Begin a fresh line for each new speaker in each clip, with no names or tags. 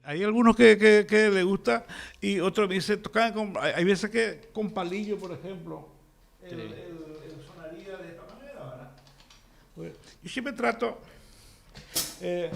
Hay algunos que le gusta y otros me dicen, tocan hay veces que con palillo, por ejemplo, el sonaría de esta manera, ¿verdad? Pues, yo siempre trato... eh,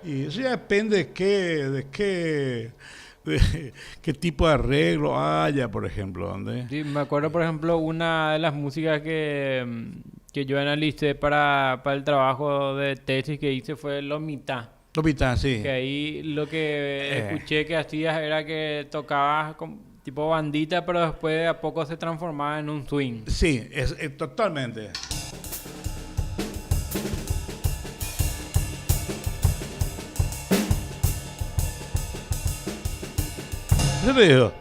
y eso ya depende de qué tipo de arreglo haya, por ejemplo, ¿dónde?
Sí, me acuerdo, por ejemplo, una de las músicas que yo analicé para el trabajo de tesis que hice fue Lomita.
Lopita, sí.
Que ahí lo que escuché que hacías era que tocabas tipo bandita, pero después de a poco se transformaba en un swing.
Sí, totalmente. ¿Qué te digo?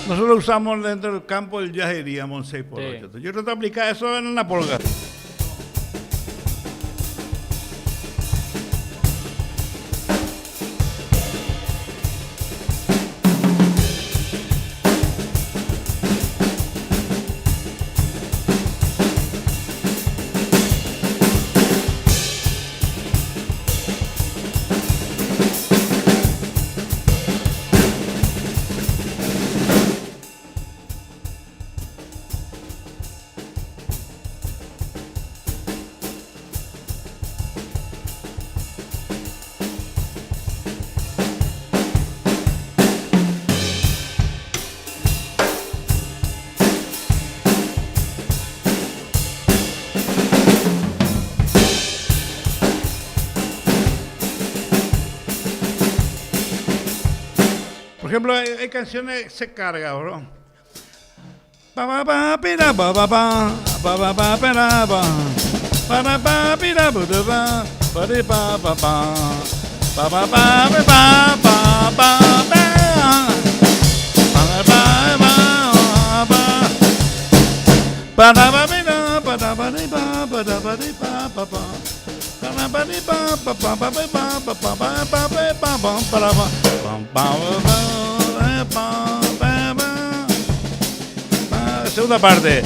Nosotros usamos dentro del campo el jazz, diríamos, 6x8.
Sí.
Yo trato de aplicar eso en una polka. Por ejemplo, hay canciones que se cargan, bro. Pa pa pa pira pa pa pa pa pa pa pira pa pa pa pa pira pa pa pa pa pa pa pa pa pa pa pa pa segunda parte.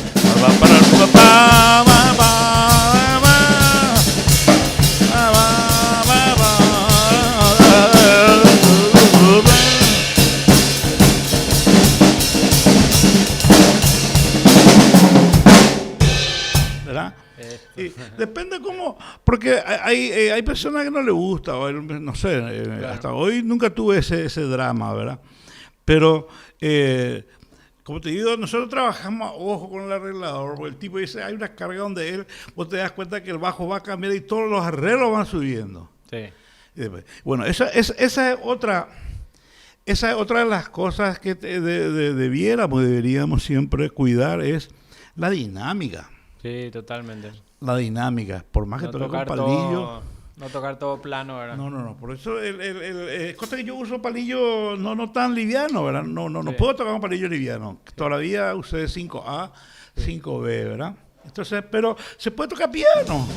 ¿Verdad? Y depende cómo, porque hay personas que no les gusta, o no sé,
Claro.
hasta hoy nunca tuve ese drama, ¿verdad? Pero, como te digo, nosotros trabajamos a ojo con el arreglador, porque el tipo dice, hay una carga donde él, vos te das cuenta que el bajo va a cambiar y todos los arreglos van subiendo.
Sí.
Y después, bueno, esa es otra de las cosas que deberíamos siempre cuidar, es la dinámica.
Sí, totalmente.
La dinámica, por más que
No
toque con
tocar
palillo.
no tocar todo plano, ¿verdad?
No. Por eso cosa que yo uso palillo no tan liviano, ¿verdad? No
Sí.
puedo tocar un palillo liviano. Todavía usé 5A, 5B, ¿verdad? Entonces, pero se puede tocar piano.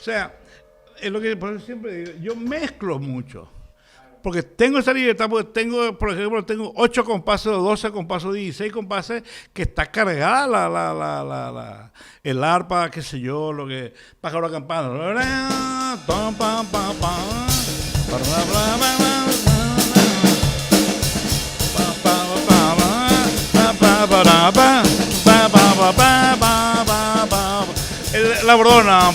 sea, es lo que por eso siempre digo, yo mezclo mucho. Porque tengo esa libertad, porque tengo, por ejemplo, tengo 8 compases, 12 compases, 16 compases, que está cargada el arpa, qué sé yo, lo que, pájaro campana. La bordona.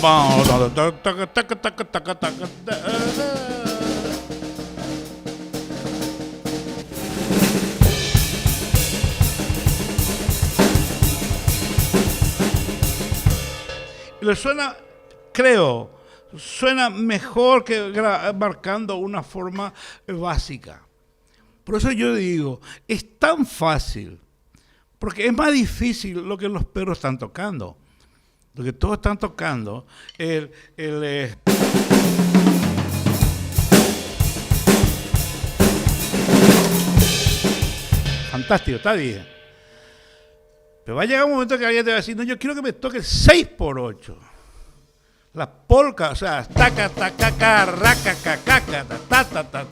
Y le suena, creo, suena mejor que marcando una forma básica. Por eso yo digo, es tan fácil, porque es más difícil lo que los perros están tocando. Lo que todos están tocando, fantástico, está bien. Pero va a llegar un momento que alguien te va a decir, no, yo quiero que me toque el 6x8. La polca, o sea, taca, taca, raca, caca, ta.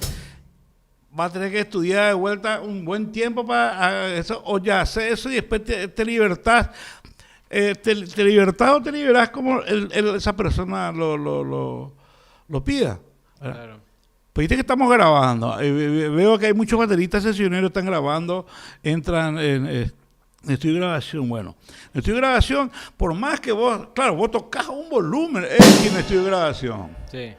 Va a tener que estudiar de vuelta un buen tiempo para eso, o ya hacer eso y después te libertás. Te libertás o te liberás como esa persona lo pida.
Claro.
Pues viste que estamos grabando. Veo que hay muchos bateristas sesioneros que están grabando, entran en estudio de grabación. Bueno, en estudio de grabación, por más que vos, claro, vos tocás un volumen X en el estudio de grabación.
Sí.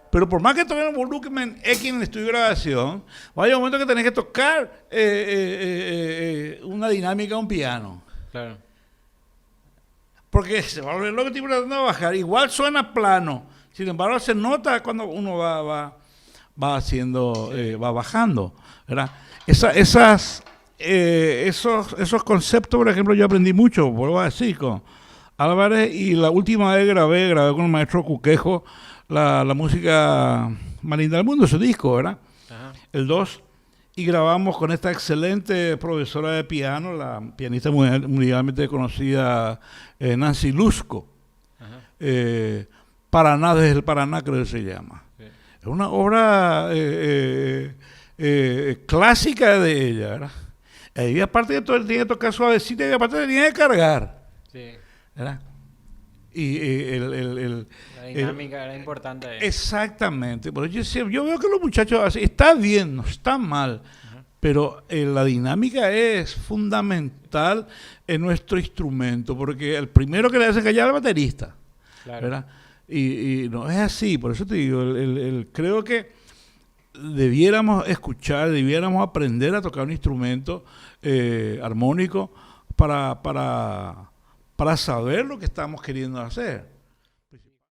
Pero por más que toques un volumen X en el estudio de grabación, va a llegar un momento que tenés que tocar una dinámica a un piano.
Claro.
Porque se va a volver loco, tipo tratando de bajar. Igual suena plano. Sin embargo, se nota cuando uno va haciendo, va bajando, ¿verdad? Esos conceptos, por ejemplo, yo aprendí mucho, vuelvo a decir, con Álvarez, y la última vez grabé con el maestro Cuquejo la música más linda del mundo, ese disco, ¿verdad? Ajá. El 2, y grabamos con esta excelente profesora de piano, la pianista mundialmente conocida Nancy Lusco. Paraná, desde el Paraná creo que se llama. Sí. Es una obra clásica de ella, ¿verdad? Y aparte de todo, tenía que tocar suavecita y aparte tenía que cargar. Sí. ¿Verdad? Y
la dinámica era importante.
Exactamente. Pero yo veo que los muchachos así, está bien, no está mal, pero la dinámica es fundamental en nuestro instrumento, porque el primero que le hace callar es el baterista. Claro. ¿Verdad? Y no es así, por eso te digo, creo que debiéramos escuchar, debiéramos aprender a tocar un instrumento armónico para saber lo que estamos queriendo hacer.